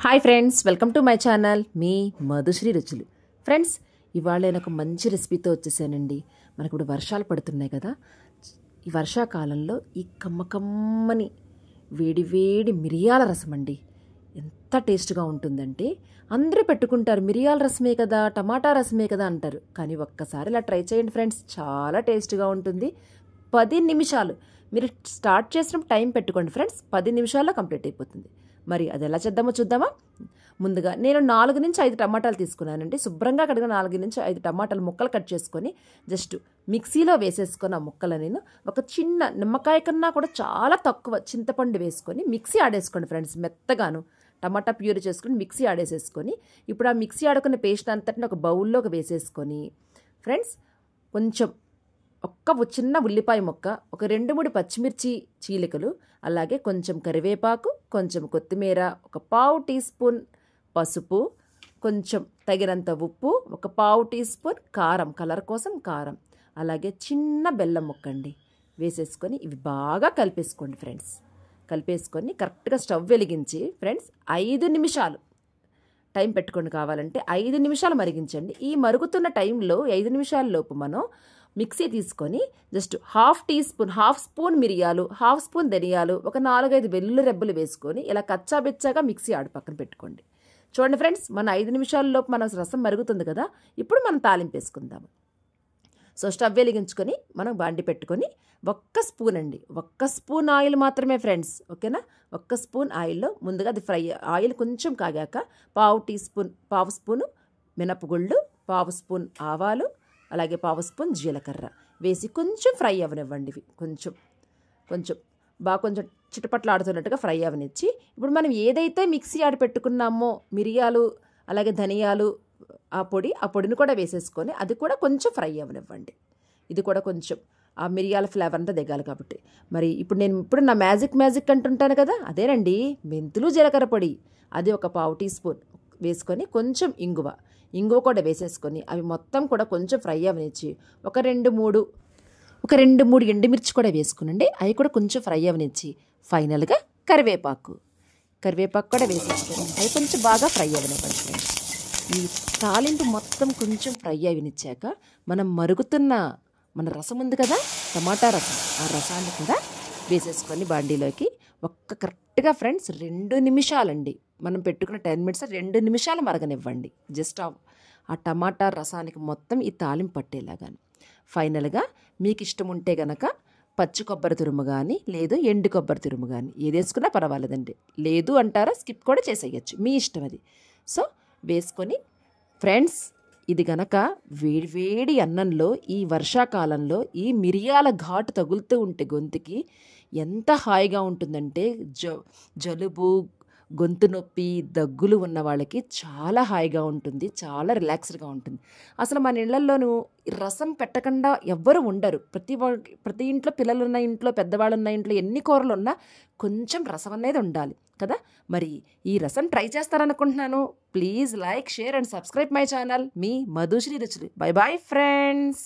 Hi friends, welcome to my channel మీ మధుశ్రీ రుచులు. Friends, ఇవాళ నేను ఒక మంచి రెసిపీతో వచ్చేసానండి. మనకు ఇప్పుడు వర్షాలు పడుతున్నాయి కదా. ఈ వర్షాకాలంలో ఈ కమ్మకమ్మని వేడి వేడి మిరియాల రసం అండి ఎంత టేస్ట్గా ఉంటుందంటే, అందరూ పెట్టుకుంటారు మిరియాల రసమే కదా, టమాటా రసమే కదా అంటారు. కానీ ఒక్కసారి ఇలా ట్రై చేయండి ఫ్రెండ్స్, చాలా టేస్ట్గా ఉంటుంది. 10 నిమిషాలు మీరు స్టార్ట్ చేసినప్పుడు టైం పెట్టుకోండి ఫ్రెండ్స్, 10 నిమిషాల్లో కంప్లీట్ అయిపోతుంది. మరి అది ఎలా చేద్దామో చూద్దామా. ముందుగా నేను 4 నుంచి 5 టమాటాలు తీసుకున్నానండి. శుభ్రంగా కడిగిన 4 నుంచి 5 టమాటాలు ముక్కలు కట్ చేసుకొని జస్ట్ మిక్సీలో వేసేసుకొని, ఆ ముక్కలు నేను ఒక చిన్న నిమ్మకాయ కన్నా కూడా చాలా తక్కువ చింతపండు వేసుకొని మిక్సీ ఆడేసుకోండి ఫ్రెండ్స్. మెత్తగాను టమాటా ప్యూరీ చేసుకొని మిక్సీ ఆడేసేసుకొని, ఇప్పుడు ఆ మిక్సీ ఆడుకున్న పేస్ట్ అంతటిని ఒక బౌల్లోకి వేసేసుకొని ఫ్రెండ్స్, కొంచెం చిన్న ఉల్లిపాయ ముక్క, ఒక 2-3 పచ్చిమిర్చి చీలికలు, అలాగే కొంచెం కరివేపాకు, కొంచెం కొత్తిమీర, ఒక పావు టీ స్పూన్ పసుపు, కొంచెం తగినంత ఉప్పు, ఒక పావు టీ స్పూన్ కారం, కలర్ కోసం కారం, అలాగే చిన్న బెల్లం ముక్క అండి వేసేసుకొని ఇవి బాగా కలిపేసుకోండి ఫ్రెండ్స్. కలిపేసుకొని కరెక్ట్గా స్టవ్ వెలిగించి ఫ్రెండ్స్ 5 నిమిషాలు టైం పెట్టుకొని, కావాలంటే 5 నిమిషాలు మరిగించండి. ఈ మరుగుతున్న టైంలో 5 నిమిషాల లోపు మనం మిక్సీ తీసుకొని జస్ట్ హాఫ్ స్పూన్ మిరియాలు, హాఫ్ స్పూన్ ధనియాలు, ఒక 4-5 వెల్లుల్లి రెబ్బలు వేసుకొని ఇలా కచ్చాబెచ్చాగా మిక్సీ ఆడి పక్కన పెట్టుకోండి. చూడండి ఫ్రెండ్స్, మన 5 నిమిషాల లోపు మన రసం మరుగుతుంది కదా. ఇప్పుడు మనం తాలింపు వేసుకుందాము. సో స్టవ్ వెలిగించుకొని మనం బాండి పెట్టుకొని ఒక్క స్పూన్ ఆయిల్ మాత్రమే ఫ్రెండ్స్, ఓకేనా. 1 స్పూన్ ఆయిల్లో ముందుగా అది ఆయిల్ కొంచెం కాగాక పావు స్పూను మినపగుళ్ళు, పావు స్పూన్ ఆవాలు, అలాగే పావు స్పూన్ జీలకర్ర వేసి కొంచెం ఫ్రై అవనివ్వండి. ఇవి కొంచెం చిటపట్లు ఆడుతున్నట్టుగా ఫ్రై అవనిచ్చి, ఇప్పుడు మనం ఏదైతే మిక్సీ ఆడి పెట్టుకున్నామో మిరియాలు అలాగే ధనియాలు ఆ పొడిని కూడా వేసేసుకొని అది కూడా కొంచెం ఫ్రై అవనివ్వండి. ఇది కూడా కొంచెం ఆ మిరియాల ఫ్లేవర్ అంతా దిగాలి కాబట్టి. మరి ఇప్పుడు నా మ్యాజిక్ అంటుంటాను కదా, అదేనండి మెంతులు జీలకర్ర పొడి. అది ఒక పావు టీ స్పూన్ వేసుకొని, కొంచెం ఇంగువ కూడా వేసేసుకొని అవి మొత్తం కూడా కొంచెం ఫ్రై అవనిచ్చి, ఒక 2-3 ఎండుమిర్చి కూడా వేసుకునండి. అవి కూడా కొంచెం ఫ్రై అవనిచ్చి, ఫైనల్గా కరివేపాకు కూడా వేసేసుకొని అవి కొంచెం బాగా ఫ్రై అవనివ్వండి ఫ్రెండ్స్. ఈ తాలింపు మొత్తం కొంచెం ఫ్రై అవనిచ్చాక మనం మరుగుతున్న మన రసం ఉంది కదా, టమాటా రసం, ఆ రసాన్ని కూడా వేసేసుకొని బాండీలోకి కరెక్ట్గా ఫ్రెండ్స్ 2 నిమిషాలండి, మనం పెట్టుకున్న 10 మినిట్స్ 2 నిమిషాలు మరగనివ్వండి. జస్ట్ ఆ టమాటా రసానికి మొత్తం ఈ తాలింపు పట్టేలాగాను. ఫైనల్గా మీకు ఇష్టం ఉంటే గనక పచ్చి కొబ్బరి తురుము కానీ, లేదు ఎండు కొబ్బరి తురుము కానీ ఏది వేసుకున్నా పర్వాలేదండి. లేదు అంటారా స్కిప్ కూడా చేసేయచ్చు, మీ ఇష్టం అది. సో వేసుకొని ఫ్రెండ్స్, ఇది గనక వేడి అన్నంలో ఈ వర్షాకాలంలో ఈ మిరియాల ఘాటు తగులుతూ ఉంటే గొంతుకి ఎంత హాయిగా ఉంటుందంటే, జలుబు, గొంతు నొప్పి, దగ్గులు ఉన్న వాళ్ళకి చాలా హాయిగా ఉంటుంది, చాలా రిలాక్స్డ్గా ఉంటుంది. అసలు మన ఇళ్లల్లోనూ రసం పెట్టకుండా ఎవ్వరు ఉండరు. ప్రతి ఇంట్లో పిల్లలున్న ఇంట్లో, పెద్దవాళ్ళున్న ఇంట్లో ఎన్ని కూరలు ఉన్నా కొంచెం రసం అనేది ఉండాలి కదా. మరి ఈ రసం ట్రై చేస్తారనుకుంటున్నాను. Please like, share and subscribe my channel మీ మధుశ్రీ రుచులు. Bye bye friends.